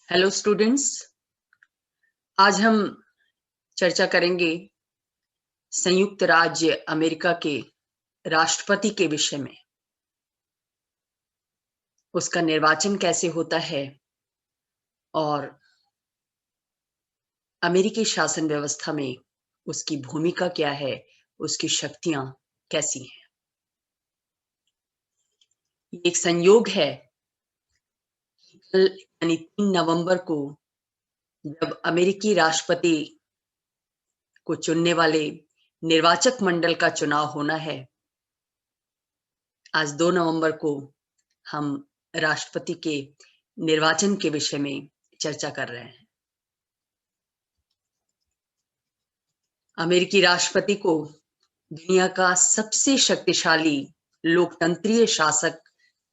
Hello students. आज हम चर्चा करेंगे संयुक्त राज्य अमेरिका के राष्ट्रपति के विषय में। उसका निर्वाचन कैसे होता है और अमेरिकी शासन व्यवस्था में उसकी भूमिका क्या है, उसकी शक्तियां कैसी हैं। ये एक संयोग है, कल यानी 3 नवंबर को जब अमेरिकी राष्ट्रपति को चुनने वाले निर्वाचक मंडल का चुनाव होना है। आज 2 नवंबर को हम राष्ट्रपति के निर्वाचन के विषय में चर्चा कर रहे हैं। अमेरिकी राष्ट्रपति को दुनिया का सबसे शक्तिशाली लोकतंत्रीय शासक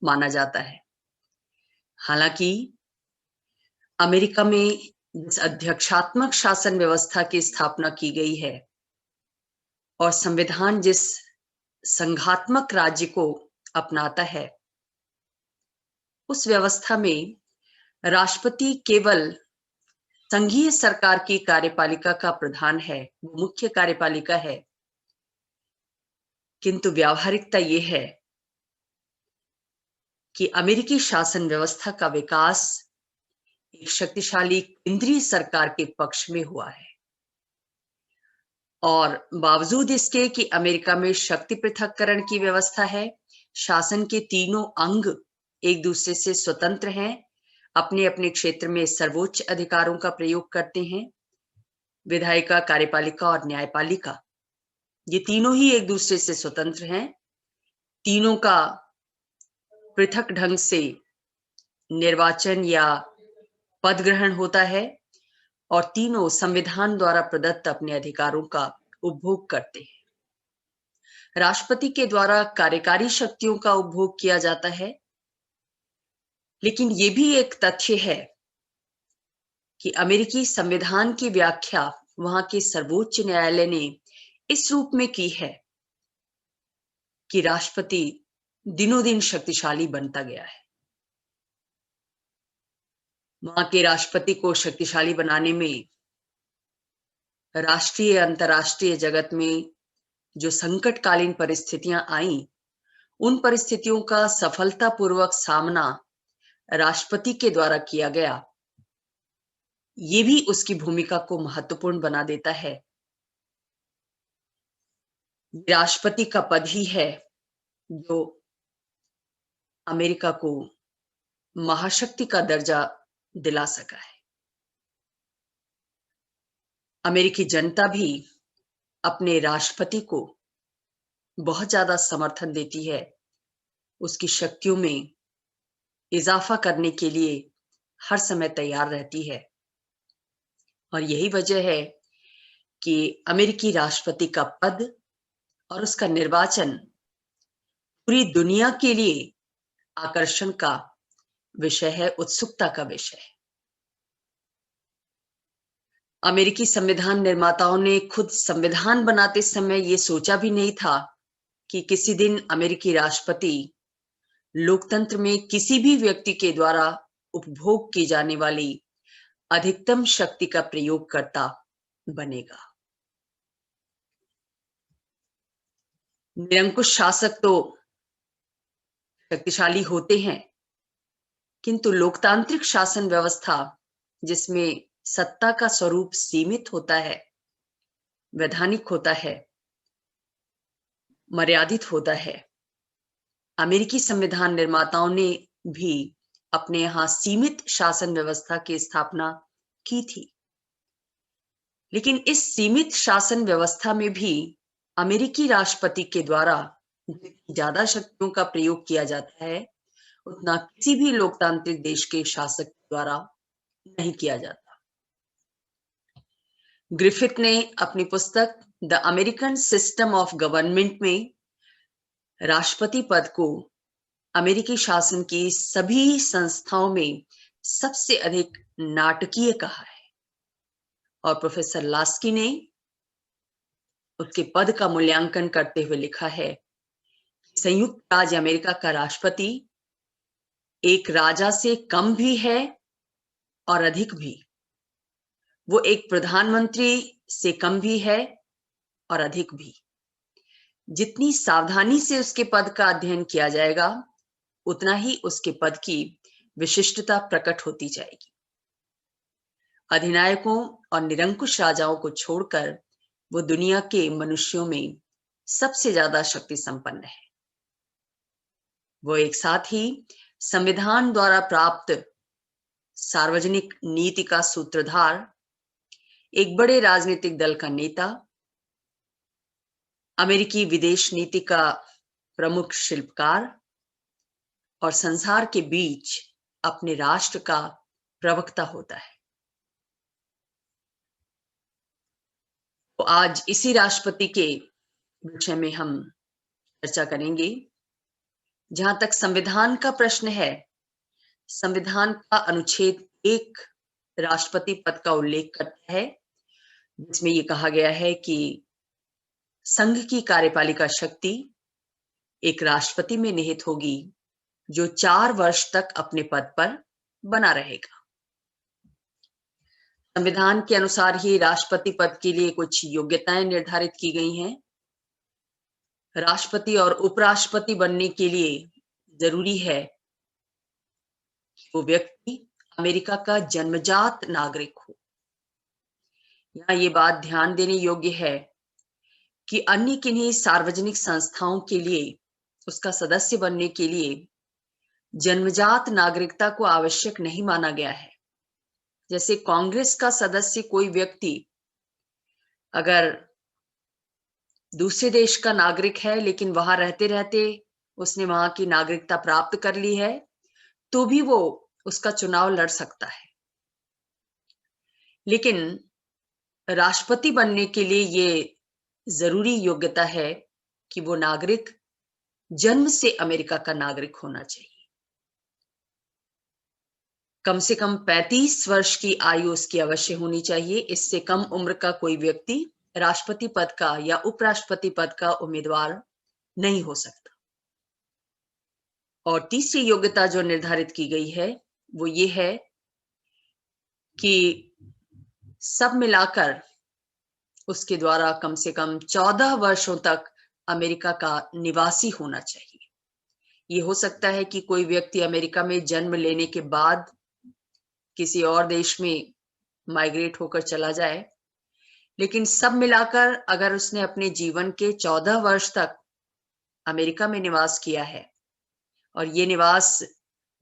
माना जाता है। हालांकि अमेरिका में जिस अध्यक्षात्मक शासन व्यवस्था की स्थापना की गई है और संविधान जिस संघात्मक राज्य को अपनाता है, उस व्यवस्था में राष्ट्रपति केवल संघीय सरकार की कार्यपालिका का प्रधान है, वो मुख्य कार्यपालिका है। किंतु व्यावहारिकता ये है कि अमेरिकी शासन व्यवस्था का विकास एक शक्तिशाली केंद्रीय सरकार के पक्ष में हुआ है और बावजूद इसके कि अमेरिका में शक्ति पृथक्करण की व्यवस्था है, शासन के तीनों अंग एक दूसरे से स्वतंत्र हैं, अपने अपने क्षेत्र में सर्वोच्च अधिकारों का प्रयोग करते हैं। विधायिका, कार्यपालिका और न्यायपालिका, ये तीनों ही एक दूसरे से स्वतंत्र हैं। तीनों का पृथक ढंग से निर्वाचन या पद ग्रहण होता है और तीनों संविधान द्वारा प्रदत्त अपने अधिकारों का उपभोग करते हैं। राष्ट्रपति के द्वारा कार्यकारी शक्तियों का उपभोग किया जाता है, लेकिन ये भी एक तथ्य है कि अमेरिकी संविधान की व्याख्या वहां के सर्वोच्च न्यायालय ने इस रूप में की है कि राष्ट्रपति दिनों दिन शक्तिशाली बनता गया है। वहां के राष्ट्रपति को शक्तिशाली बनाने में राष्ट्रीय अंतर्राष्ट्रीय जगत में जो संकटकालीन परिस्थितियां आईं, उन परिस्थितियों का सफलतापूर्वक सामना राष्ट्रपति के द्वारा किया गया। ये भी उसकी भूमिका को महत्वपूर्ण बना देता है। राष्ट्रपति का पद ही है जो अमेरिका को महाशक्ति का दर्जा दिला सका है। अमेरिकी जनता भी अपने राष्ट्रपति को बहुत ज्यादा समर्थन देती है, उसकी शक्तियों में इजाफा करने के लिए हर समय तैयार रहती है। और यही वजह है कि अमेरिकी राष्ट्रपति का पद और उसका निर्वाचन पूरी दुनिया के लिए आकर्षण का विषय है, उत्सुकता का विषय है। अमेरिकी संविधान निर्माताओं ने खुद संविधान बनाते समय ये सोचा भी नहीं था कि किसी दिन अमेरिकी राष्ट्रपति लोकतंत्र में किसी भी व्यक्ति के द्वारा उपभोग की जाने वाली अधिकतम शक्ति का प्रयोगकर्ता बनेगा। निरंकुश शासक तो शक्तिशाली होते हैं, किंतु लोकतांत्रिक शासन व्यवस्था जिसमें सत्ता का स्वरूप सीमित होता है, वैधानिक होता है, मर्यादित होता है। अमेरिकी संविधान निर्माताओं ने भी अपने यहां सीमित शासन व्यवस्था की स्थापना की थी, लेकिन इस सीमित शासन व्यवस्था में भी अमेरिकी राष्ट्रपति के द्वारा ज्यादा शक्तियों का प्रयोग किया जाता है, उतना किसी भी लोकतांत्रिक देश के शासक द्वारा नहीं किया जाता। ग्रिफिथ ने अपनी पुस्तक the American system of government में राष्ट्रपति पद को अमेरिकी शासन की सभी संस्थाओं में सबसे अधिक नाटकीय कहा है और प्रोफेसर लास्की ने उसके पद का मूल्यांकन करते हुए लिखा है कि संयुक्त राज्य अमेरिका का राष्ट्रपति एक राजा से कम भी है और अधिक भी। वो एक प्रधानमंत्री से कम भी है और अधिक भी। जितनी सावधानी से उसके पद का अध्ययन किया जाएगा, उतना ही उसके पद की विशिष्टता प्रकट होती जाएगी। अधिनायकों और निरंकुश राजाओं को छोड़कर वो दुनिया के मनुष्यों में सबसे ज्यादा शक्ति संपन्न है। वो एक साथ ही संविधान द्वारा प्राप्त सार्वजनिक नीति का सूत्रधार, एक बड़े राजनीतिक दल का नेता, अमेरिकी विदेश नीति का प्रमुख शिल्पकार और संसार के बीच अपने राष्ट्र का प्रवक्ता होता है। तो आज इसी राष्ट्रपति के विषय में हम चर्चा करेंगे। जहां तक संविधान का प्रश्न है, संविधान का अनुच्छेद 1 राष्ट्रपति पद का उल्लेख करता है, जिसमें यह कहा गया है कि संघ की कार्यपालिका शक्ति एक राष्ट्रपति में निहित होगी, जो 4 वर्ष तक अपने पद पर बना रहेगा। संविधान के अनुसार ही राष्ट्रपति पद के लिए कुछ योग्यताएं निर्धारित की गई हैं। राष्ट्रपति और उपराष्ट्रपति बनने के लिए जरूरी है कि वो व्यक्ति अमेरिका का जन्मजात नागरिक हो। यहाँ ये बात ध्यान देने योग्य है कि अन्य किन्हीं सार्वजनिक संस्थाओं के लिए उसका सदस्य बनने के लिए जन्मजात नागरिकता को आवश्यक नहीं माना गया है। जैसे कांग्रेस का सदस्य कोई व्यक्ति अगर दूसरे देश का नागरिक है, लेकिन वहां रहते रहते उसने वहां की नागरिकता प्राप्त कर ली है, तो भी वो उसका चुनाव लड़ सकता है। लेकिन राष्ट्रपति बनने के लिए ये जरूरी योग्यता है कि वो नागरिक जन्म से अमेरिका का नागरिक होना चाहिए। कम से कम 35 वर्ष की आयु उसकी अवश्य होनी चाहिए। इससे कम उम्र का कोई व्यक्ति राष्ट्रपति पद का या उपराष्ट्रपति पद का उम्मीदवार नहीं हो सकता। और तीसरी योग्यता जो निर्धारित की गई है वो ये है कि सब मिलाकर उसके द्वारा कम से कम 14 वर्षों तक अमेरिका का निवासी होना चाहिए। ये हो सकता है कि कोई व्यक्ति अमेरिका में जन्म लेने के बाद किसी और देश में माइग्रेट होकर चला जाए, लेकिन सब मिलाकर अगर उसने अपने जीवन के 14 वर्ष तक अमेरिका में निवास किया है, और ये निवास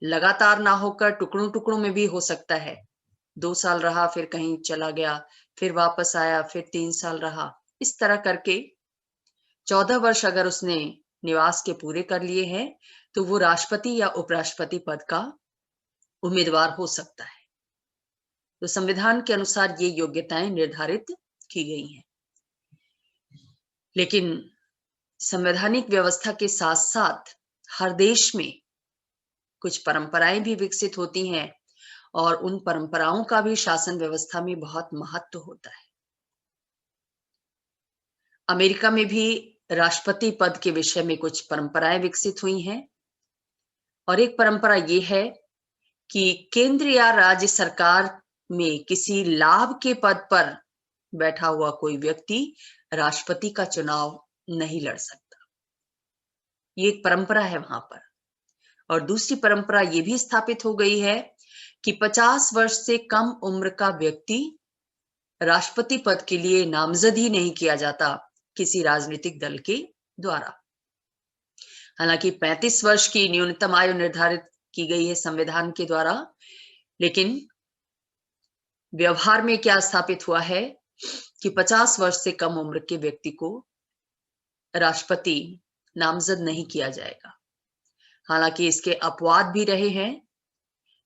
लगातार ना होकर टुकड़ों टुकड़ों में भी हो सकता है, 2 साल रहा फिर कहीं चला गया, फिर वापस आया, फिर 3 साल रहा, इस तरह करके 14 वर्ष अगर उसने निवास के पूरे कर लिए हैं, तो वो राष्ट्रपति या उपराष्ट्रपति पद का उम्मीदवार हो सकता है। तो संविधान के अनुसार ये योग्यताएं निर्धारित की गई हैं। लेकिन संवैधानिक व्यवस्था के साथ साथ हर देश में कुछ परंपराएं भी विकसित होती हैं, और उन परंपराओं का भी शासन व्यवस्था में बहुत महत्व होता है। अमेरिका में भी राष्ट्रपति पद के विषय में कुछ परंपराएं विकसित हुई हैं, और एक परंपरा ये है कि केंद्र या राज्य सरकार में किसी लाभ के पद पर बैठा हुआ कोई व्यक्ति राष्ट्रपति का चुनाव नहीं लड़ सकता। ये एक परंपरा है वहां पर। और दूसरी परंपरा ये भी स्थापित हो गई है कि 50 वर्ष से कम उम्र का व्यक्ति राष्ट्रपति पद के लिए नामजद ही नहीं किया जाता किसी राजनीतिक दल के द्वारा। हालांकि 35 वर्ष की न्यूनतम आयु निर्धारित की गई है संविधान के द्वारा, लेकिन व्यवहार में क्या स्थापित हुआ है कि 50 वर्ष से कम उम्र के व्यक्ति को राष्ट्रपति नामजद नहीं किया जाएगा। हालांकि इसके अपवाद भी रहे हैं।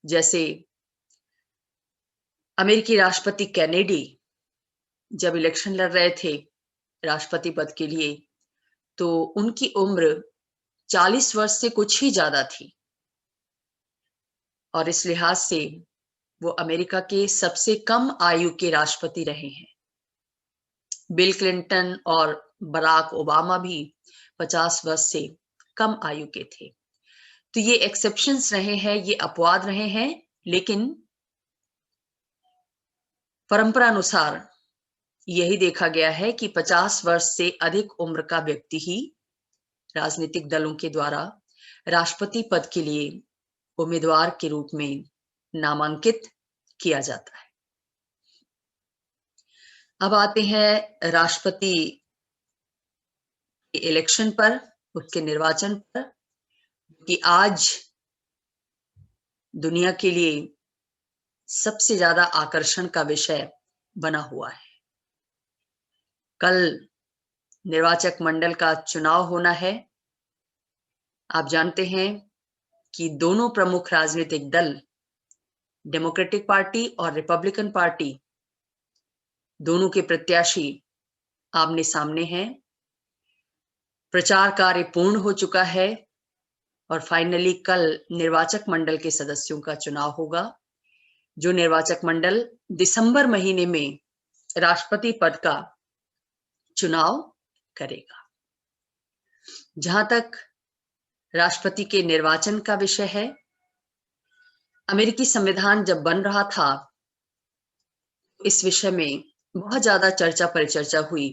जैसे अमेरिकी राष्ट्रपति कैनेडी जब इलेक्शन लड़ रहे थे राष्ट्रपति पद के लिए, तो उनकी उम्र 40 वर्ष से कुछ ही ज्यादा थी, और इस लिहाज से वो अमेरिका के सबसे कम आयु के राष्ट्रपति रहे हैं। बिल क्लिंटन और बराक ओबामा भी 50 वर्ष से कम आयु के थे। तो ये एक्सेप्शंस रहे हैं, ये अपवाद रहे हैं, लेकिन परंपरा अनुसार यही देखा गया है कि 50 वर्ष से अधिक उम्र का व्यक्ति ही राजनीतिक दलों के द्वारा राष्ट्रपति पद के लिए उम्मीदवार के रूप में नामांकित किया जाता है। अब आते हैं राष्ट्रपति के इलेक्शन पर, उसके निर्वाचन पर, कि आज दुनिया के लिए सबसे ज्यादा आकर्षण का विषय बना हुआ है। कल निर्वाचक मंडल का चुनाव होना है। आप जानते हैं कि दोनों प्रमुख राजनीतिक दल, डेमोक्रेटिक पार्टी और रिपब्लिकन पार्टी, दोनों के प्रत्याशी आमने सामने हैं। प्रचार कार्य पूर्ण हो चुका है और फाइनली कल निर्वाचक मंडल के सदस्यों का चुनाव होगा, जो निर्वाचक मंडल दिसंबर महीने में राष्ट्रपति पद का चुनाव करेगा। जहां तक राष्ट्रपति के निर्वाचन का विषय है, अमेरिकी संविधान जब बन रहा था, इस विषय में बहुत ज्यादा चर्चा परिचर्चा हुई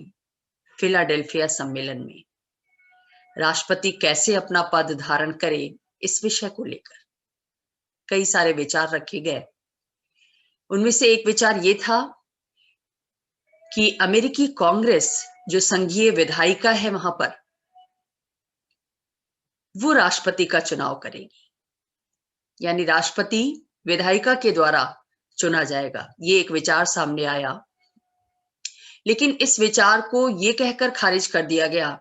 फिलाडेल्फिया सम्मेलन में। राष्ट्रपति कैसे अपना पद धारण करे, इस विषय को लेकर कई सारे विचार रखे गए। उनमें से एक विचार ये था कि अमेरिकी कांग्रेस, जो संघीय विधायिका है वहां पर, वो राष्ट्रपति का चुनाव करेगी, यानी राष्ट्रपति विधायिका के द्वारा चुना जाएगा। ये एक विचार सामने आया, लेकिन इस विचार को ये कहकर खारिज कर दिया गया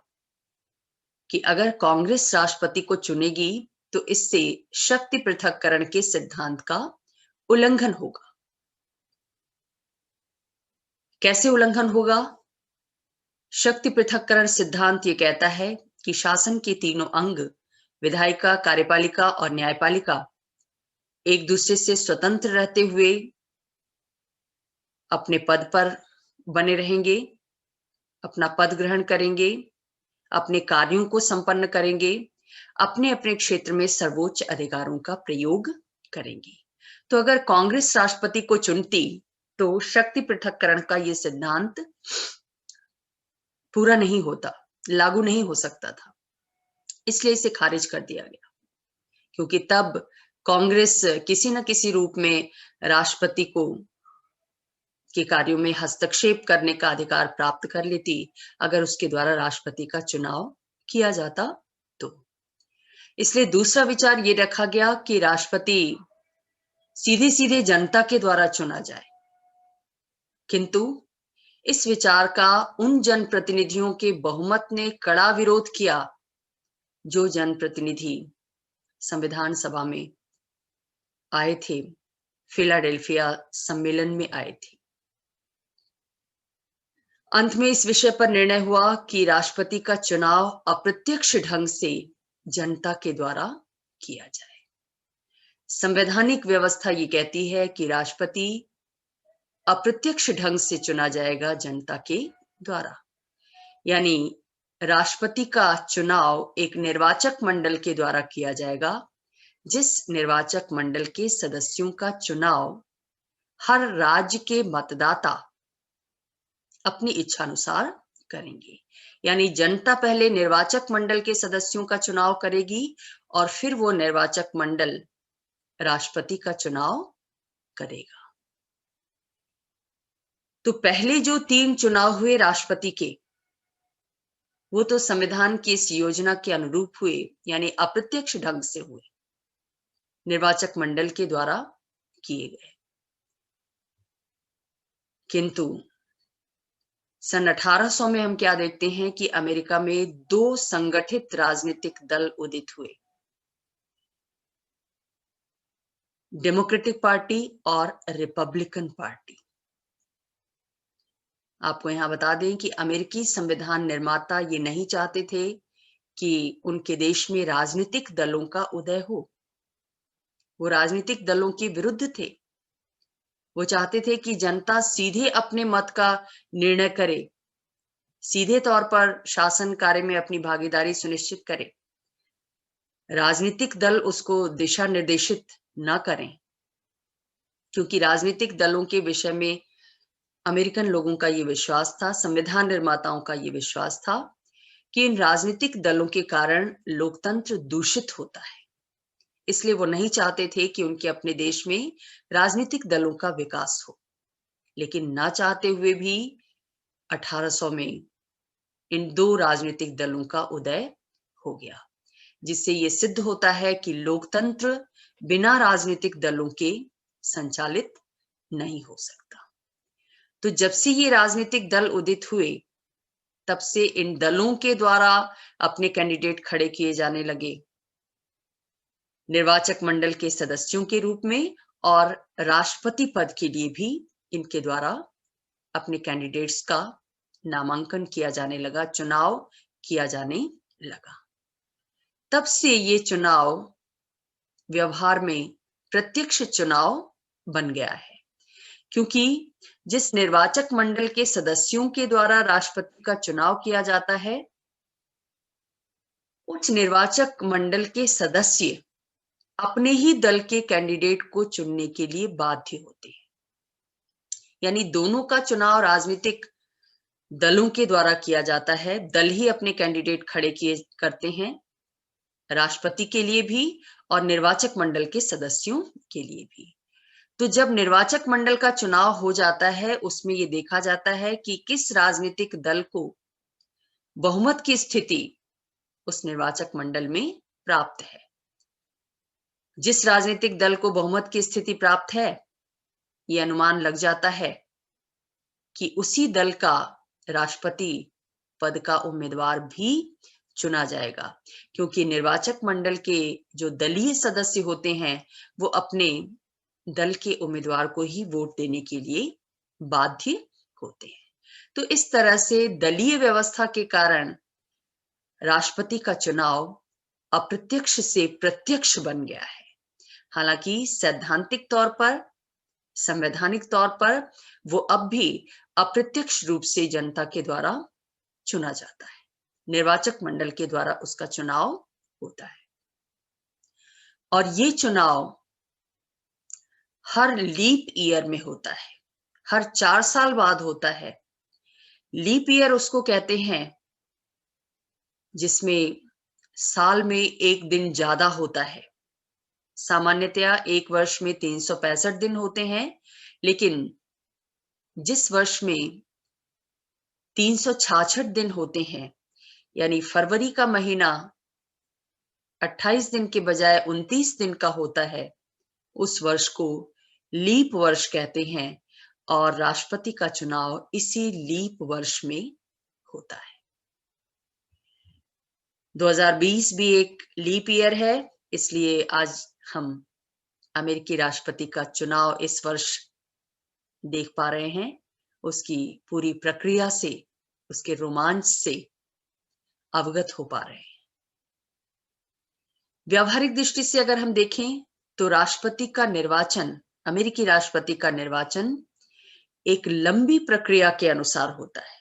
कि अगर कांग्रेस राष्ट्रपति को चुनेगी तो इससे शक्ति पृथक्करण के सिद्धांत का उल्लंघन होगा। कैसे उल्लंघन होगा? शक्ति पृथक्करण सिद्धांत ये कहता है कि शासन के तीनों अंग, विधायिका, कार्यपालिका और न्यायपालिका, एक दूसरे से स्वतंत्र रहते हुए अपने पद पर बने रहेंगे, अपना पद ग्रहण करेंगे, अपने कार्यों को संपन्न करेंगे, अपने अपने क्षेत्र में सर्वोच्च अधिकारों का प्रयोग करेंगे। तो अगर कांग्रेस राष्ट्रपति को चुनती तो शक्ति पृथक्करण का यह सिद्धांत पूरा नहीं होता, लागू नहीं हो सकता था। इसलिए इसे खारिज कर दिया गया, क्योंकि तब कांग्रेस किसी न किसी रूप में राष्ट्रपति को के कार्यों में हस्तक्षेप करने का अधिकार प्राप्त कर लेती अगर उसके द्वारा राष्ट्रपति का चुनाव किया जाता तो। इसलिए दूसरा विचार ये रखा गया कि राष्ट्रपति सीधे सीधे जनता के द्वारा चुना जाए, किंतु इस विचार का उन जनप्रतिनिधियों के बहुमत ने कड़ा विरोध किया जो जनप्रतिनिधि संविधान सभा में आए थे, फिलाडेल्फिया सम्मेलन में आए थे। अंत में इस विषय पर निर्णय हुआ कि राष्ट्रपति का चुनाव अप्रत्यक्ष ढंग से जनता के द्वारा किया जाए। संवैधानिक व्यवस्था ये कहती है कि राष्ट्रपति अप्रत्यक्ष ढंग से चुना जाएगा जनता के द्वारा, यानी राष्ट्रपति का चुनाव एक निर्वाचक मंडल के द्वारा किया जाएगा, जिस निर्वाचक मंडल के सदस्यों का चुनाव हर राज्य के मतदाता अपनी इच्छा अनुसार करेंगे। यानी जनता पहले निर्वाचक मंडल के सदस्यों का चुनाव करेगी और फिर वो निर्वाचक मंडल राष्ट्रपति का चुनाव करेगा। तो पहले जो 3 चुनाव हुए राष्ट्रपति के, वो तो संविधान की इस योजना के अनुरूप हुए, यानी अप्रत्यक्ष ढंग से हुए, निर्वाचक मंडल के द्वारा किए गए। किंतु सन 1800 में हम क्या देखते हैं कि अमेरिका में 2 संगठित राजनीतिक दल उदित हुए, डेमोक्रेटिक पार्टी और रिपब्लिकन पार्टी। आपको यहां बता दें कि अमेरिकी संविधान निर्माता ये नहीं चाहते थे कि उनके देश में राजनीतिक दलों का उदय हो। वो राजनीतिक दलों के विरुद्ध थे। वो चाहते थे कि जनता सीधे अपने मत का निर्णय करे, सीधे तौर पर शासन कार्य में अपनी भागीदारी सुनिश्चित करे, राजनीतिक दल उसको दिशा निर्देशित न करें, क्योंकि राजनीतिक दलों के विषय में अमेरिकन लोगों का ये विश्वास था, संविधान निर्माताओं का ये विश्वास था कि इन राजनीतिक दलों के कारण लोकतंत्र दूषित होता है। इसलिए वो नहीं चाहते थे कि उनके अपने देश में राजनीतिक दलों का विकास हो। लेकिन ना चाहते हुए भी 1800 में इन दो राजनीतिक दलों का उदय हो गया, जिससे ये सिद्ध होता है कि लोकतंत्र बिना राजनीतिक दलों के संचालित नहीं हो सकता। तो जब से ये राजनीतिक दल उदित हुए, तब से इन दलों के द्वारा अपने कैंडिडेट खड़े किए जाने लगे, निर्वाचक मंडल के सदस्यों के रूप में, और राष्ट्रपति पद के लिए भी इनके द्वारा अपने कैंडिडेट्स का नामांकन किया जाने लगा, चुनाव किया जाने लगा। तब से ये चुनाव व्यवहार में प्रत्यक्ष चुनाव बन गया है, क्योंकि जिस निर्वाचक मंडल के सदस्यों के द्वारा राष्ट्रपति का चुनाव किया जाता है, उस निर्वाचक मंडल के सदस्य अपने ही दल के कैंडिडेट को चुनने के लिए बाध्य होते हैं। यानी दोनों का चुनाव राजनीतिक दलों के द्वारा किया जाता है। दल ही अपने कैंडिडेट खड़े किए करते हैं, राष्ट्रपति के लिए भी और निर्वाचक मंडल के सदस्यों के लिए भी। तो जब निर्वाचक मंडल का चुनाव हो जाता है, उसमें यह देखा जाता है कि किस राजनीतिक दल को बहुमत की स्थिति उस निर्वाचक मंडल में प्राप्त है। जिस राजनीतिक दल को बहुमत की स्थिति प्राप्त है, यह अनुमान लग जाता है कि उसी दल का राष्ट्रपति पद का उम्मीदवार भी चुना जाएगा, क्योंकि निर्वाचक मंडल के जो दलीय सदस्य होते हैं, वो अपने दल के उम्मीदवार को ही वोट देने के लिए बाध्य होते हैं। तो इस तरह से दलीय व्यवस्था के कारण राष्ट्रपति का चुनाव अप्रत्यक्ष से प्रत्यक्ष बन गया है। हालांकि सैद्धांतिक तौर पर, संवैधानिक तौर पर वो अब भी अप्रत्यक्ष रूप से जनता के द्वारा चुना जाता है, निर्वाचक मंडल के द्वारा उसका चुनाव होता है। और ये चुनाव हर लीप ईयर में होता है, हर 4 साल बाद होता है। लीप ईयर उसको कहते हैं जिसमें साल में एक दिन ज्यादा होता है। सामान्यतया एक वर्ष में 365 दिन होते हैं, लेकिन जिस वर्ष में 366 दिन होते हैं, यानी फरवरी का महीना 28 दिन के बजाय 29 दिन का होता है, उस वर्ष को लीप वर्ष कहते हैं। और राष्ट्रपति का चुनाव इसी लीप वर्ष में होता है। 2020 भी एक लीप ईयर है, इसलिए आज हम अमेरिकी राष्ट्रपति का चुनाव इस वर्ष देख पा रहे हैं। उसकी पूरी प्रक्रिया से, उसके रोमांच से अवगत हो पा रहे हैं। व्यावहारिक दृष्टि से अगर हम देखें तो राष्ट्रपति का निर्वाचन, अमेरिकी राष्ट्रपति का निर्वाचन एक लंबी प्रक्रिया के अनुसार होता है।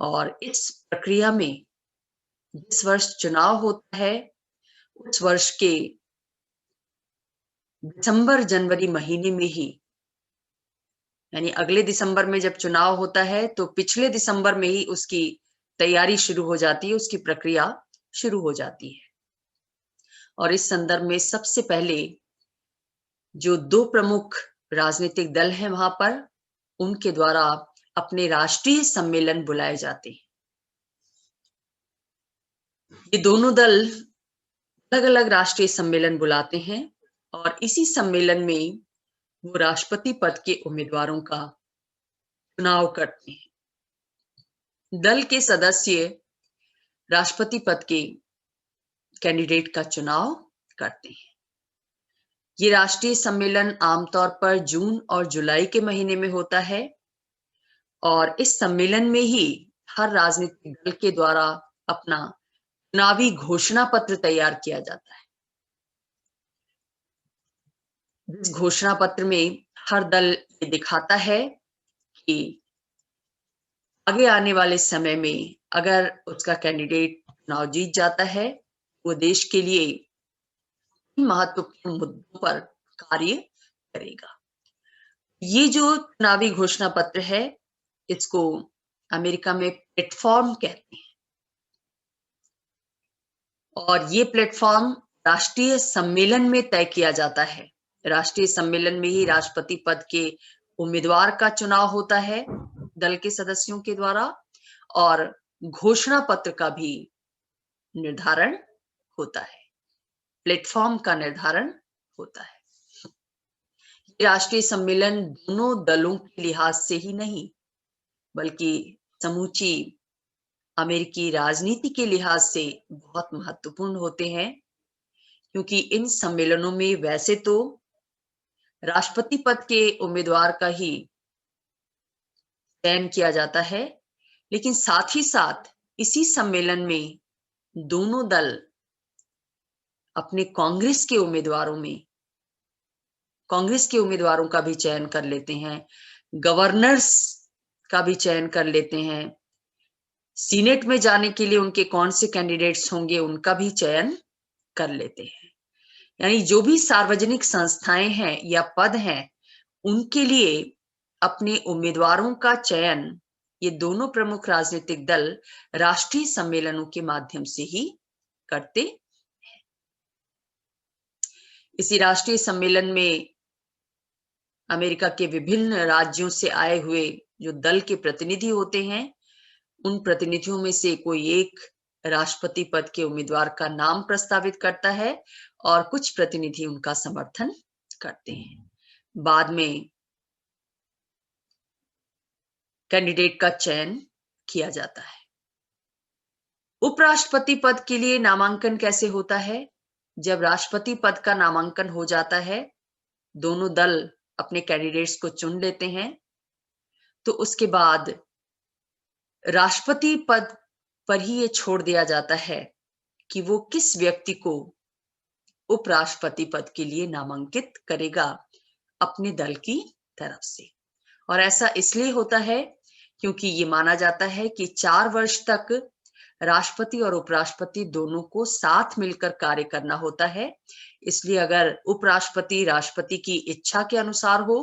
और इस प्रक्रिया में जिस वर्ष चुनाव होता है, उस वर्ष के दिसंबर जनवरी महीने में ही, यानी अगले दिसंबर में जब चुनाव होता है, तो पिछले दिसंबर में ही उसकी तैयारी शुरू हो जाती है, उसकी प्रक्रिया शुरू हो जाती है। और इस संदर्भ में सबसे पहले जो 2 प्रमुख राजनीतिक दल हैं वहां पर, उनके द्वारा अपने राष्ट्रीय सम्मेलन बुलाए जाते हैं। ये दोनों दल अलग अलग राष्ट्रीय सम्मेलन बुलाते हैं और इसी सम्मेलन में वो राष्ट्रपति पद के उम्मीदवारों का चुनाव करते हैं। दल के सदस्य राष्ट्रपति पद के कैंडिडेट का चुनाव करते हैं। ये राष्ट्रीय सम्मेलन आमतौर पर जून और जुलाई के महीने में होता है और इस सम्मेलन में ही हर राजनीतिक दल के द्वारा अपना चुनावी घोषणा पत्र तैयार किया जाता है। इस घोषणा पत्र में हर दल ये दिखाता है कि आगे आने वाले समय में अगर उसका कैंडिडेट चुनाव जीत जाता है, वो देश के लिए महत्वपूर्ण मुद्दों पर कार्य करेगा। ये जो चुनावी घोषणा पत्र है, इसको अमेरिका में प्लेटफॉर्म कहते हैं और ये प्लेटफॉर्म राष्ट्रीय सम्मेलन में तय किया जाता है। राष्ट्रीय सम्मेलन में ही राष्ट्रपति पद के उम्मीदवार का चुनाव होता है दल के सदस्यों के द्वारा और घोषणा पत्र का भी निर्धारण होता है, प्लेटफॉर्म का निर्धारण होता है। राष्ट्रीय सम्मेलन दोनों दलों के लिहाज से ही नहीं बल्कि समूची अमेरिकी राजनीति के लिहाज से बहुत महत्वपूर्ण होते हैं, क्योंकि इन सम्मेलनों में वैसे तो राष्ट्रपति पद के उम्मीदवार का ही चयन किया जाता है, लेकिन साथ ही साथ इसी सम्मेलन में दोनों दल अपने कांग्रेस के उम्मीदवारों का भी चयन कर लेते हैं, गवर्नर्स का भी चयन कर लेते हैं, सीनेट में जाने के लिए उनके कौन से कैंडिडेट्स होंगे उनका भी चयन कर लेते हैं। यानी जो भी सार्वजनिक संस्थाएं हैं या पद हैं, उनके लिए अपने उम्मीदवारों का चयन ये दोनों प्रमुख राजनीतिक दल राष्ट्रीय सम्मेलनों के माध्यम से ही करते हैं। इसी राष्ट्रीय सम्मेलन में अमेरिका के विभिन्न राज्यों से आए हुए जो दल के प्रतिनिधि होते हैं, उन प्रतिनिधियों में से कोई एक राष्ट्रपति पद के उम्मीदवार का नाम प्रस्तावित करता है और कुछ प्रतिनिधि उनका समर्थन करते हैं। बाद में कैंडिडेट का चयन किया जाता है। उपराष्ट्रपति पद के लिए नामांकन कैसे होता है? जब राष्ट्रपति पद का नामांकन हो जाता है, दोनों दल अपने कैंडिडेट्स को चुन लेते हैं, तो उसके बाद राष्ट्रपति पद पर ही ये छोड़ दिया जाता है कि वो किस व्यक्ति को उपराष्ट्रपति पद के लिए नामांकित करेगा अपने दल की तरफ से। और ऐसा इसलिए होता है क्योंकि ये माना जाता है कि 4 वर्ष तक राष्ट्रपति और उपराष्ट्रपति दोनों को साथ मिलकर कार्य करना होता है। इसलिए अगर उपराष्ट्रपति राष्ट्रपति की इच्छा के अनुसार हो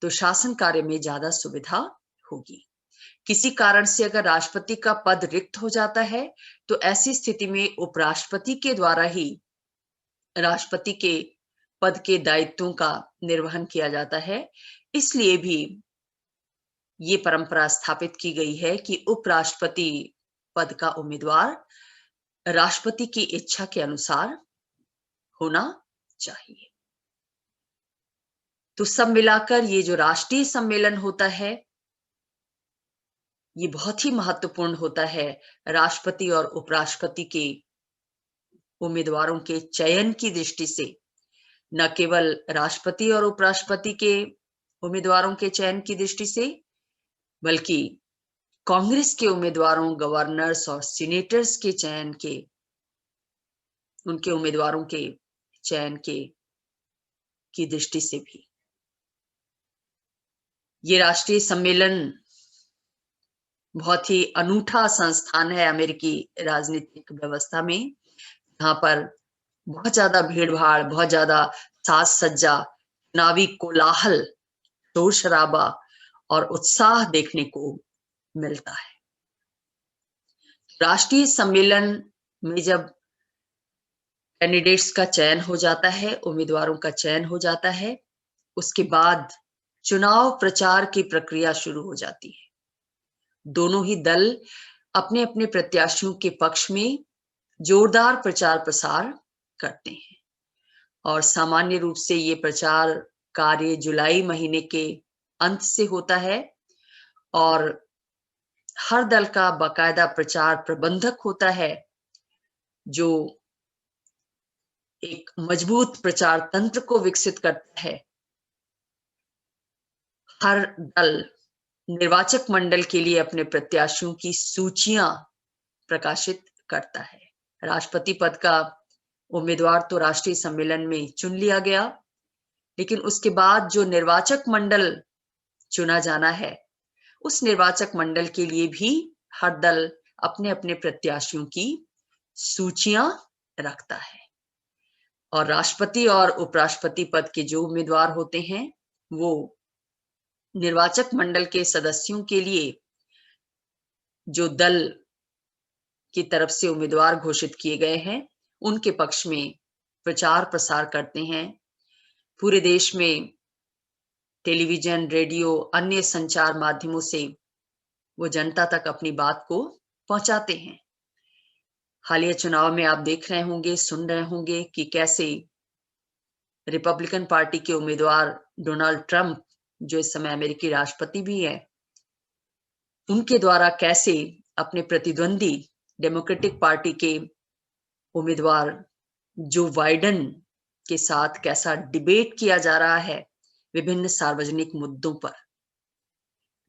तो शासन कार्य में ज्यादा सुविधा होगी। किसी कारण से अगर राष्ट्रपति का पद रिक्त हो जाता है तो ऐसी स्थिति में उपराष्ट्रपति के द्वारा ही राष्ट्रपति के पद के दायित्वों का निर्वहन किया जाता है। इसलिए भी ये परंपरा स्थापित की गई है कि उपराष्ट्रपति पद का उम्मीदवार राष्ट्रपति की इच्छा के अनुसार होना चाहिए। तो सब मिलाकर ये जो राष्ट्रीय सम्मेलन होता है, ये बहुत ही महत्वपूर्ण होता है राष्ट्रपति और उपराष्ट्रपति के उम्मीदवारों के चयन की दृष्टि से। न केवल राष्ट्रपति और उपराष्ट्रपति के उम्मीदवारों के चयन की दृष्टि से, बल्कि कांग्रेस के उम्मीदवारों, गवर्नर्स और सीनेटर्स के चयन के, उनके उम्मीदवारों के चयन की दृष्टि से भी। ये राष्ट्रीय सम्मेलन बहुत ही अनूठा संस्थान है अमेरिकी राजनीतिक व्यवस्था में, जहां पर बहुत ज्यादा भीड़ भाड़, बहुत ज्यादा साज सज्जा, चुनावी कोलाहल, शोर शराबा और उत्साह देखने को मिलता है। राष्ट्रीय सम्मेलन में जब कैंडिडेट्स का चयन हो जाता है, उम्मीदवारों का चयन हो जाता है, उसके बाद चुनाव प्रचार की प्रक्रिया शुरू हो जाती है। दोनों ही दल अपने अपने प्रत्याशियों के पक्ष में जोरदार प्रचार प्रसार करते हैं और सामान्य रूप से ये प्रचार कार्य जुलाई महीने के अंत से होता है और हर दल का बाकायदा प्रचार प्रबंधक होता है जो एक मजबूत प्रचार तंत्र को विकसित करता है। हर दल निर्वाचक मंडल के लिए अपने प्रत्याशियों की सूचियां प्रकाशित करता है। राष्ट्रपति पद का उम्मीदवार तो राष्ट्रीय सम्मेलन में चुन लिया गया, लेकिन उसके बाद जो निर्वाचक मंडल चुना जाना है, उस निर्वाचक मंडल के लिए भी हर दल अपने अपने प्रत्याशियों की सूचियां रखता है और राष्ट्रपति और उपराष्ट्रपति पद के जो उम्मीदवार होते हैं वो निर्वाचक मंडल के सदस्यों के लिए जो दल की तरफ से उम्मीदवार घोषित किए गए हैं उनके पक्ष में प्रचार प्रसार करते हैं। पूरे देश में टेलीविजन, रेडियो, अन्य संचार माध्यमों से वो जनता तक अपनी बात को पहुंचाते हैं। हालिया चुनाव में आप देख रहे होंगे, सुन रहे होंगे कि कैसे रिपब्लिकन पार्टी के उम्मीदवार डोनाल्ड ट्रंप, जो इस समय अमेरिकी राष्ट्रपति भी है, उनके द्वारा कैसे अपने प्रतिद्वंदी डेमोक्रेटिक पार्टी के उम्मीदवार जो बाइडेन के साथ कैसा डिबेट किया जा रहा है विभिन्न सार्वजनिक मुद्दों पर।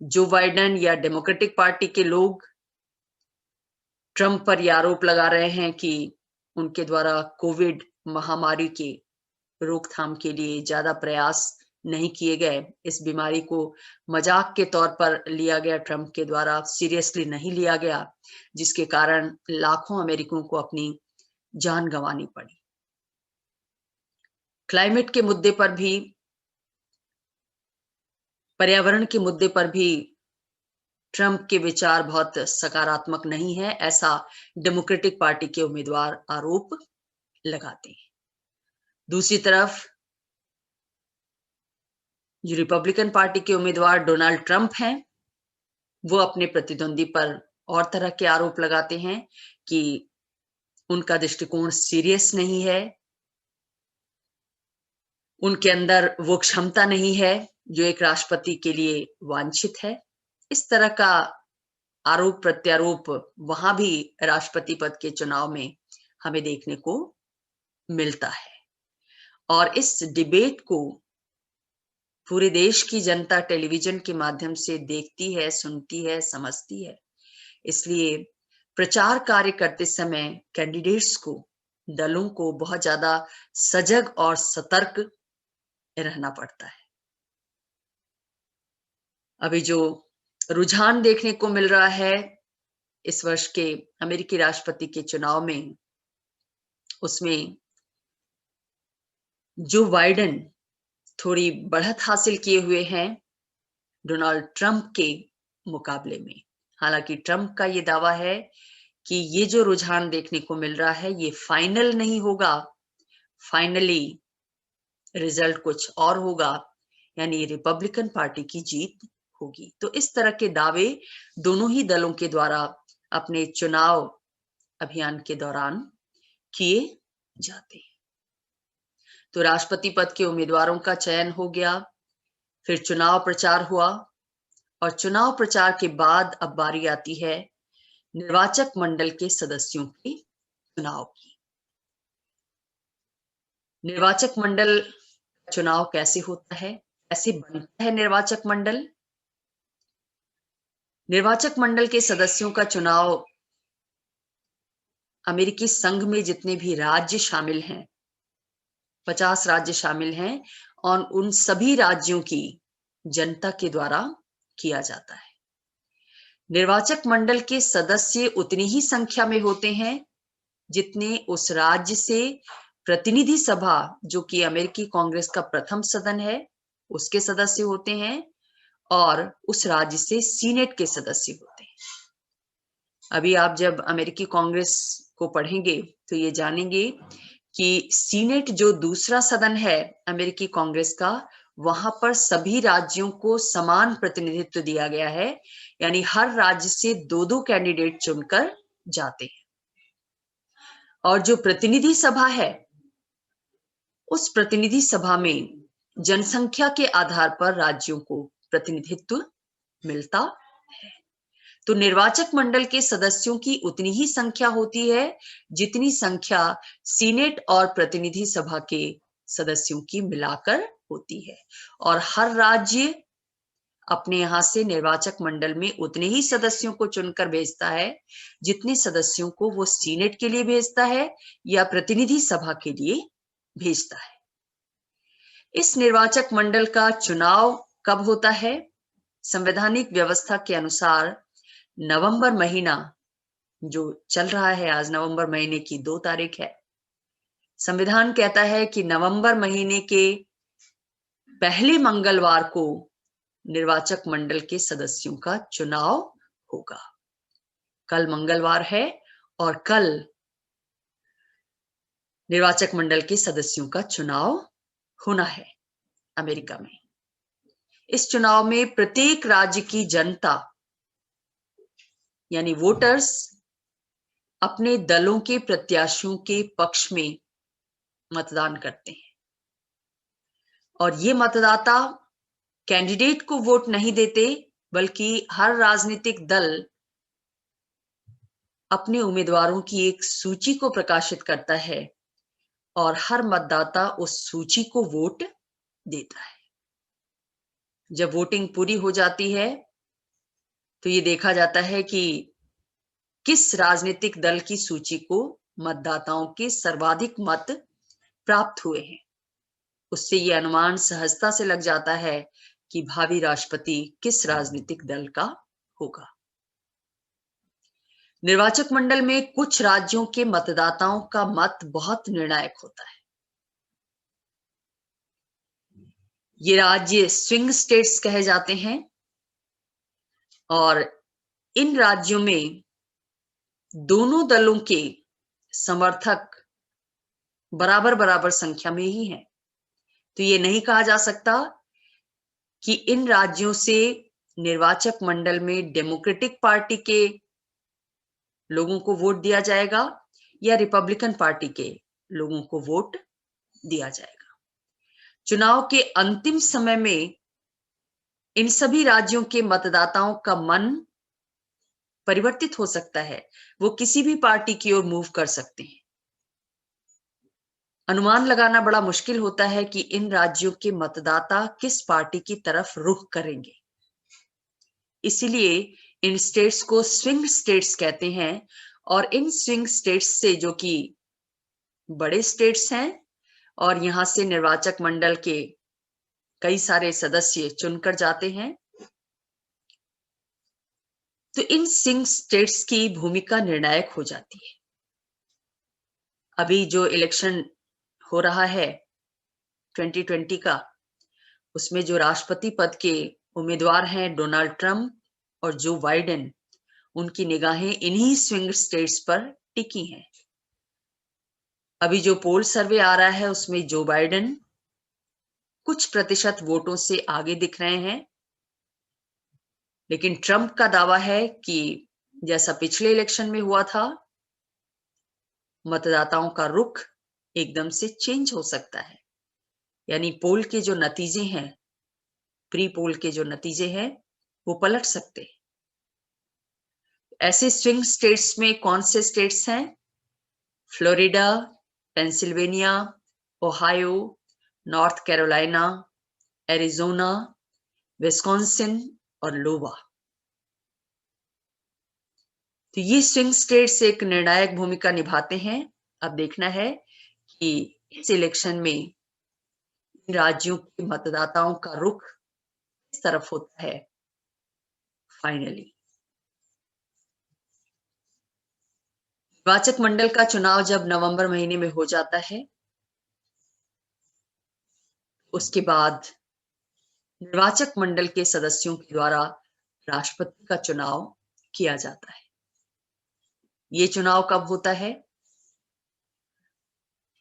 जो बाइडेन या डेमोक्रेटिक पार्टी के लोग ट्रंप पर यह आरोप लगा रहे हैं कि उनके द्वारा कोविड महामारी के रोकथाम के लिए ज्यादा प्रयास नहीं किए गए, इस बीमारी को मजाक के तौर पर लिया गया, ट्रंप के द्वारा सीरियसली नहीं लिया गया, जिसके कारण लाखों अमेरिकियों को अपनी जान गंवानी पड़ी। क्लाइमेट के मुद्दे पर भी, पर्यावरण के मुद्दे पर भी ट्रंप के विचार बहुत सकारात्मक नहीं है, ऐसा डेमोक्रेटिक पार्टी के उम्मीदवार आरोप लगाते हैं। दूसरी तरफ जो रिपब्लिकन पार्टी के उम्मीदवार डोनाल्ड ट्रंप हैं, वो अपने प्रतिद्वंदी पर और तरह के आरोप लगाते हैं कि उनका दृष्टिकोण सीरियस नहीं है, उनके अंदर वो क्षमता नहीं है जो एक राष्ट्रपति के लिए वांछित है। इस तरह का आरोप प्रत्यारोप वहां भी राष्ट्रपति पद के चुनाव में हमें देखने को मिलता है। और इस डिबेट को पूरे देश की जनता टेलीविजन के माध्यम से देखती है, सुनती है, समझती है। इसलिए प्रचार कार्य करते समय कैंडिडेट्स को, दलों को बहुत ज्यादा सजग और सतर्क रहना पड़ता है। अभी जो रुझान देखने को मिल रहा है इस वर्ष के अमेरिकी राष्ट्रपति के चुनाव में, उसमें जो बाइडेन थोड़ी बढ़त हासिल किए हुए हैं डोनाल्ड ट्रंप के मुकाबले में। हालांकि ट्रंप का ये दावा है कि ये जो रुझान देखने को मिल रहा है ये फाइनल नहीं होगा, फाइनली रिजल्ट कुछ और होगा, यानी रिपब्लिकन पार्टी की जीत होगी। तो इस तरह के दावे दोनों ही दलों के द्वारा अपने चुनाव अभियान के दौरान किए जाते हैं। तो राष्ट्रपति पद के उम्मीदवारों का चयन हो गया, फिर चुनाव प्रचार हुआ, और चुनाव प्रचार के बाद अब बारी आती है निर्वाचक मंडल के सदस्यों के चुनाव की। निर्वाचक मंडल चुनाव कैसे होता है, कैसे बनता है निर्वाचक मंडल? निर्वाचक मंडल के सदस्यों का चुनाव अमेरिकी संघ में जितने भी राज्य शामिल हैं, 50 राज्य शामिल हैं, और उन सभी राज्यों की जनता के द्वारा किया जाता है। निर्वाचक मंडल के सदस्य उतनी ही संख्या में होते हैं जितने उस राज्य से प्रतिनिधि सभा, जो कि अमेरिकी कांग्रेस का प्रथम सदन है, उसके सदस्य होते हैं, और उस राज्य से सीनेट के सदस्य होते हैं। अभी आप जब अमेरिकी कांग्रेस को पढ़ेंगे तो ये जानेंगे कि सीनेट जो दूसरा सदन है अमेरिकी कांग्रेस का, वहां पर सभी राज्यों को समान प्रतिनिधित्व दिया गया है, यानी हर राज्य से 2-2 कैंडिडेट चुनकर जाते हैं। और जो प्रतिनिधि सभा है, उस प्रतिनिधि सभा में जनसंख्या के आधार पर राज्यों को प्रतिनिधित्व मिलता है। तो निर्वाचक मंडल के सदस्यों की उतनी ही संख्या होती है जितनी संख्या सीनेट और प्रतिनिधि सभा के सदस्यों की मिलाकर होती है। और हर राज्य अपने यहां से निर्वाचक मंडल में उतने ही सदस्यों को चुनकर भेजता है जितने सदस्यों को वो सीनेट के लिए भेजता है या प्रतिनिधि सभा के लिए भेजता है। इस निर्वाचक मंडल का चुनाव कब होता है? संवैधानिक व्यवस्था के अनुसार नवंबर महीना जो चल रहा है, आज नवंबर महीने की 2 तारीख है, संविधान कहता है कि नवंबर महीने के पहले मंगलवार को निर्वाचक मंडल के सदस्यों का चुनाव होगा। कल मंगलवार है और कल निर्वाचक मंडल के सदस्यों का चुनाव होना है अमेरिका में। इस चुनाव में प्रत्येक राज्य की जनता यानी वोटर्स अपने दलों के प्रत्याशियों के पक्ष में मतदान करते हैं और ये मतदाता कैंडिडेट को वोट नहीं देते, बल्कि हर राजनीतिक दल अपने उम्मीदवारों की एक सूची को प्रकाशित करता है और हर मतदाता उस सूची को वोट देता है। जब वोटिंग पूरी हो जाती है तो ये देखा जाता है कि किस राजनीतिक दल की सूची को मतदाताओं के सर्वाधिक मत प्राप्त हुए हैं। उससे ये अनुमान सहजता से लग जाता है कि भावी राष्ट्रपति किस राजनीतिक दल का होगा। निर्वाचक मंडल में कुछ राज्यों के मतदाताओं का मत बहुत निर्णायक होता है। ये राज्य स्विंग स्टेट्स कहे जाते हैं और इन राज्यों में दोनों दलों के समर्थक बराबर बराबर संख्या में ही हैं। तो ये नहीं कहा जा सकता कि इन राज्यों से निर्वाचक मंडल में डेमोक्रेटिक पार्टी के लोगों को वोट दिया जाएगा या रिपब्लिकन पार्टी के लोगों को वोट दिया जाएगा। चुनाव के अंतिम समय में इन सभी राज्यों के मतदाताओं का मन परिवर्तित हो सकता है। वो किसी भी पार्टी की ओर मूव कर सकते हैं। अनुमान लगाना बड़ा मुश्किल होता है कि इन राज्यों के मतदाता किस पार्टी की तरफ रुख करेंगे। इसीलिए इन स्टेट्स को स्विंग स्टेट्स कहते हैं और इन स्विंग स्टेट्स से, जो कि बड़े स्टेट्स हैं और यहां से निर्वाचक मंडल के कई सारे सदस्य चुनकर जाते हैं, तो इन स्विंग स्टेट्स की भूमिका निर्णायक हो जाती है। अभी जो इलेक्शन हो रहा है 2020 का, उसमें जो राष्ट्रपति पद के उम्मीदवार हैं डोनाल्ड ट्रंप और जो बाइडेन, उनकी निगाहें इन्हीं स्विंग स्टेट्स पर टिकी हैं। अभी जो पोल सर्वे आ रहा है उसमें जो बाइडेन कुछ प्रतिशत वोटों से आगे दिख रहे हैं, लेकिन ट्रंप का दावा है कि जैसा पिछले इलेक्शन में हुआ था, मतदाताओं का रुख एकदम से चेंज हो सकता है। यानी पोल के जो नतीजे हैं, प्री पोल के जो नतीजे हैं, वो पलट सकते हैं। ऐसे स्विंग स्टेट्स में कौन से स्टेट्स हैं? Florida, Pennsylvania, Ohio, north Carolina, Arizona, Wisconsin और लोवा। तो ये स्विंग स्टेट्स एक निर्णायक भूमिका निभाते हैं। अब देखना है कि इस इलेक्शन में इन राज्यों के मतदाताओं का रुख किस तरफ होता है फाइनली। निर्वाचक मंडल का चुनाव जब नवंबर महीने में हो जाता है, उसके बाद निर्वाचक मंडल के सदस्यों के द्वारा राष्ट्रपति का चुनाव किया जाता है। ये चुनाव कब होता है?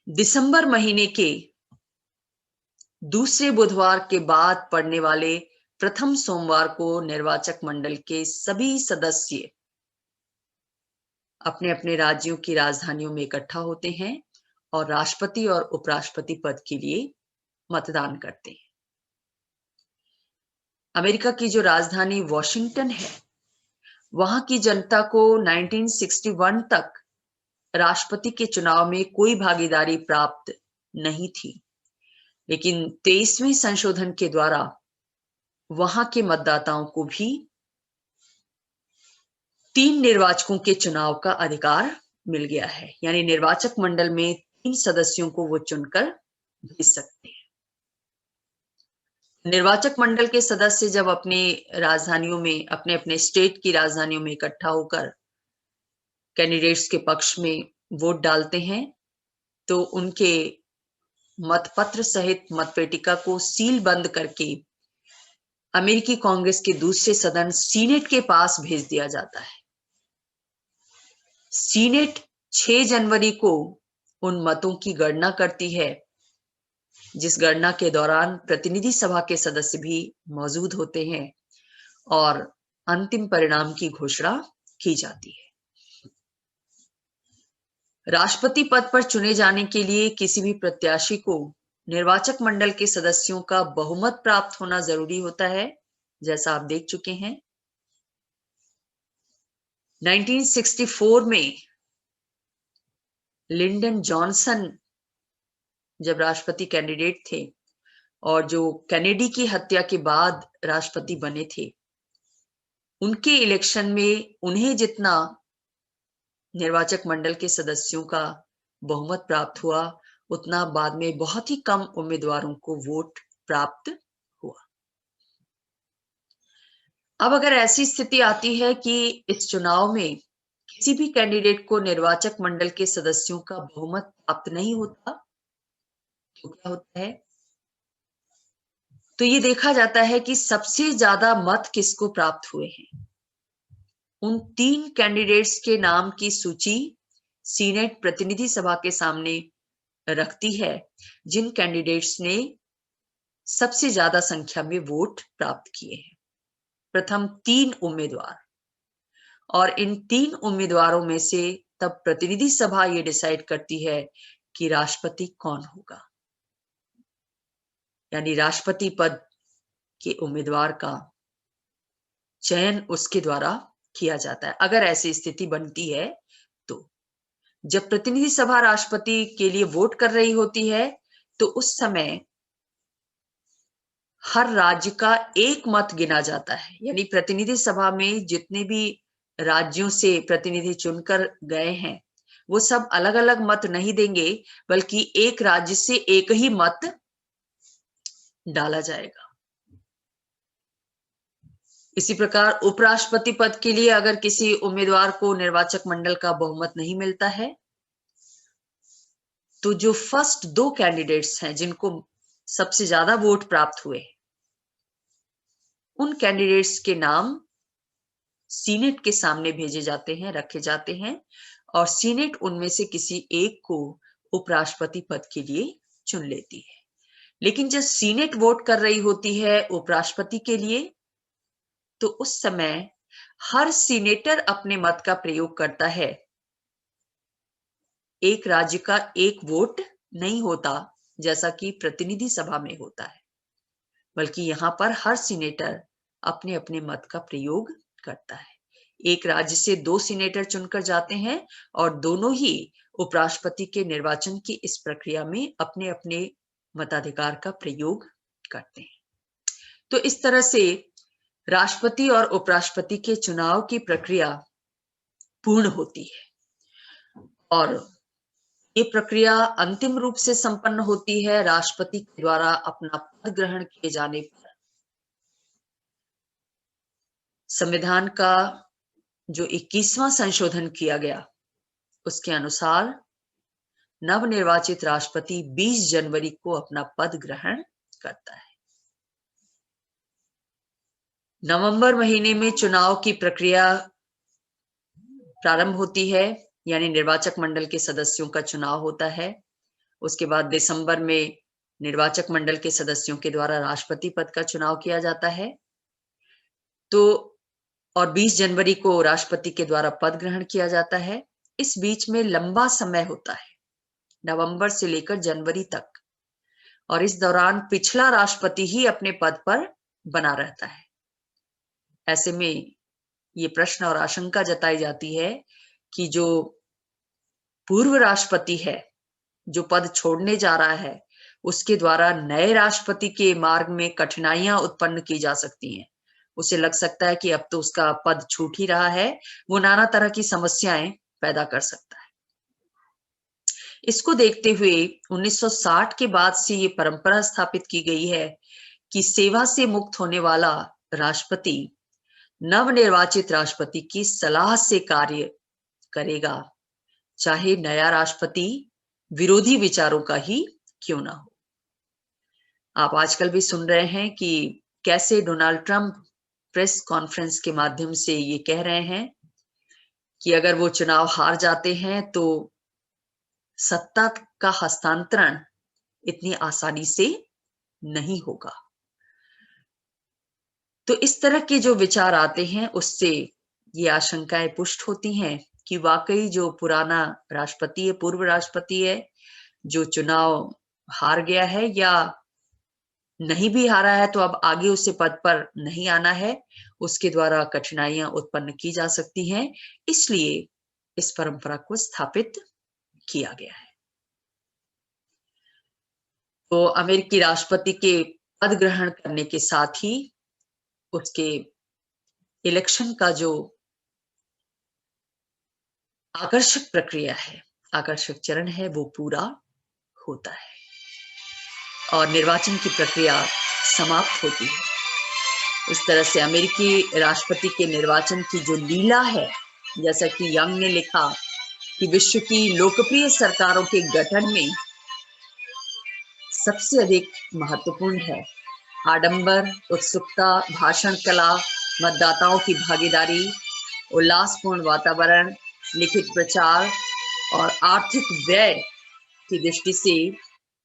दिसंबर महीने के दूसरे बुधवार के बाद पड़ने वाले प्रथम सोमवार को निर्वाचक मंडल के सभी सदस्य अपने अपने राज्यों की राजधानियों में इकट्ठा होते हैं और राष्ट्रपति और उपराष्ट्रपति पद के लिए मतदान करते हैं। अमेरिका की जो राजधानी वॉशिंगटन है, वहां की जनता को 1961 तक राष्ट्रपति के चुनाव में कोई भागीदारी प्राप्त नहीं थी, लेकिन 23वें संशोधन के द्वारा वहां के मतदाताओं को भी 3 निर्वाचकों के चुनाव का अधिकार मिल गया है। यानी निर्वाचक मंडल में 3 सदस्यों को वो चुनकर भेज सकते हैं। निर्वाचक मंडल के सदस्य जब अपने राजधानियों में, अपने अपने स्टेट की राजधानियों में इकट्ठा होकर कैंडिडेट्स के पक्ष में वोट डालते हैं, तो उनके मतपत्र सहित मतपेटिका को सील बंद करके अमेरिकी कांग्रेस के दूसरे सदन सीनेट के पास भेज दिया जाता है। सीनेट 6 जनवरी को उन मतों की गणना करती है, जिस गणना के दौरान प्रतिनिधि सभा के सदस्य भी मौजूद होते हैं और अंतिम परिणाम की घोषणा की जाती है। राष्ट्रपति पद पर चुने जाने के लिए किसी भी प्रत्याशी को निर्वाचक मंडल के सदस्यों का बहुमत प्राप्त होना जरूरी होता है, जैसा आप देख चुके हैं। 1964 में लिंडन जॉनसन जब राष्ट्रपति कैंडिडेट थे और जो कैनेडी की हत्या के बाद राष्ट्रपति बने थे, उनके इलेक्शन में उन्हें जितना निर्वाचक मंडल के सदस्यों का बहुमत प्राप्त हुआ, उतना बाद में बहुत ही कम उम्मीदवारों को वोट प्राप्त हुआ। अब अगर ऐसी स्थिति आती है कि इस चुनाव में किसी भी कैंडिडेट को निर्वाचक मंडल के सदस्यों का बहुमत प्राप्त नहीं होता, तो क्या होता है? तो ये देखा जाता है कि सबसे ज्यादा मत किसको प्राप्त हुए हैं। उन 3 कैंडिडेट्स के नाम की सूची सीनेट प्रतिनिधि सभा के सामने रखती है, जिन कैंडिडेट्स ने सबसे ज्यादा संख्या में वोट प्राप्त किए हैं। प्रथम 3 उम्मीदवार, और इन 3 उम्मीदवारों में से तब प्रतिनिधि सभा ये डिसाइड करती है कि राष्ट्रपति कौन होगा, यानी राष्ट्रपति पद के उम्मीदवार का चयन उसके द्वारा किया जाता है। अगर ऐसी स्थिति बनती है तो जब प्रतिनिधि सभा राष्ट्रपति के लिए वोट कर रही होती है, तो उस समय हर राज्य का एक मत गिना जाता है, यानी प्रतिनिधि सभा में जितने भी राज्यों से प्रतिनिधि चुनकर गए हैं, वो सब अलग अलग मत नहीं देंगे, बल्कि एक राज्य से एक ही मत डाला जाएगा। इसी प्रकार उपराष्ट्रपति पद के लिए अगर किसी उम्मीदवार को निर्वाचक मंडल का बहुमत नहीं मिलता है, तो जो फर्स्ट 2 कैंडिडेट्स हैं जिनको सबसे ज्यादा वोट प्राप्त हुए, उन कैंडिडेट्स के नाम सीनेट के सामने भेजे जाते हैं, रखे जाते हैं, और सीनेट उनमें से किसी एक को उपराष्ट्रपति पद के लिए चुन लेती है। लेकिन जब सीनेट वोट कर रही होती है उपराष्ट्रपति के लिए, तो उस समय हर सीनेटर अपने मत का प्रयोग करता है। एक राज्य का एक वोट नहीं होता जैसा कि प्रतिनिधि सभा में होता है, बल्कि यहां पर हर सीनेटर अपने अपने मत का प्रयोग करता है। एक राज्य से 2 सीनेटर चुनकर जाते हैं और दोनों ही उपराष्ट्रपति के निर्वाचन की इस प्रक्रिया में अपने अपने मताधिकार का प्रयोग करते हैं। तो इस तरह से राष्ट्रपति और उपराष्ट्रपति के चुनाव की प्रक्रिया पूर्ण होती है, और ये प्रक्रिया अंतिम रूप से संपन्न होती है राष्ट्रपति के द्वारा अपना पद ग्रहण किए जाने पर। संविधान का जो 21वां संशोधन किया गया, उसके अनुसार नवनिर्वाचित राष्ट्रपति 20 जनवरी को अपना पद ग्रहण करता है। नवंबर महीने में चुनाव की प्रक्रिया प्रारंभ होती है, यानी निर्वाचक मंडल के सदस्यों का चुनाव होता है। उसके बाद दिसंबर में निर्वाचक मंडल के सदस्यों के द्वारा राष्ट्रपति पद का चुनाव किया जाता है। तो और 20 जनवरी को राष्ट्रपति के द्वारा पद ग्रहण किया जाता है। इस बीच में लंबा समय होता है, नवंबर से लेकर जनवरी तक, और इस दौरान पिछला राष्ट्रपति ही अपने पद पर बना रहता है। ऐसे में ये प्रश्न और आशंका जताई जाती है कि जो पूर्व राष्ट्रपति है, जो पद छोड़ने जा रहा है, उसके द्वारा नए राष्ट्रपति के मार्ग में कठिनाइयां उत्पन्न की जा सकती हैं। उसे लग सकता है कि अब तो उसका पद छूट ही रहा है, वो नाना तरह की समस्याएं पैदा कर सकता है। इसको देखते हुए 1960 के बाद से ये परंपरा स्थापित की गई है कि सेवा से मुक्त होने वाला राष्ट्रपति नवनिर्वाचित राष्ट्रपति की सलाह से कार्य करेगा, चाहे नया राष्ट्रपति विरोधी विचारों का ही क्यों ना हो। आप आजकल भी सुन रहे हैं कि कैसे डोनाल्ड ट्रंप प्रेस कॉन्फ्रेंस के माध्यम से ये कह रहे हैं कि अगर वो चुनाव हार जाते हैं तो सत्ता का हस्तांतरण इतनी आसानी से नहीं होगा। तो इस तरह के जो विचार आते हैं उससे ये आशंकाएं पुष्ट होती हैं कि वाकई जो पुराना राष्ट्रपति है, पूर्व राष्ट्रपति है, जो चुनाव हार गया है या नहीं भी हारा है तो अब आगे उसे पद पर नहीं आना है, उसके द्वारा कठिनाइयां उत्पन्न की जा सकती हैं, इसलिए इस परंपरा को स्थापित किया गया है। तो अमेरिकी राष्ट्रपति के पद ग्रहण करने के साथ ही उसके इलेक्शन का जो आकर्षक प्रक्रिया है, आकर्षक चरण है, वो पूरा होता है और निर्वाचन की प्रक्रिया समाप्त होती है। इस तरह से अमेरिकी राष्ट्रपति के निर्वाचन की जो लीला है, जैसा कि यंग ने लिखा कि विश्व की लोकप्रिय सरकारों के गठन में सबसे अधिक महत्वपूर्ण है आडंबर, उत्सुकता, भाषण कला, मतदाताओं की भागीदारी, उल्लासपूर्ण वातावरण, लिखित प्रचार और आर्थिक व्यय की दृष्टि से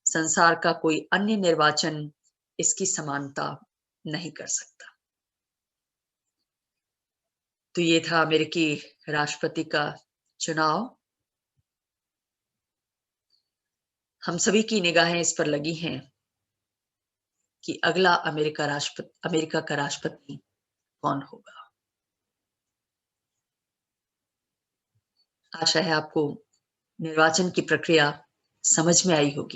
संसार का कोई अन्य निर्वाचन इसकी समानता नहीं कर सकता। तो ये था अमेरिकी राष्ट्रपति का चुनाव। हम सभी की निगाहें इस पर लगी हैं कि अगला अमेरिका का राष्ट्रपति कौन होगा। आशा है आपको निर्वाचन की प्रक्रिया समझ में आई होगी।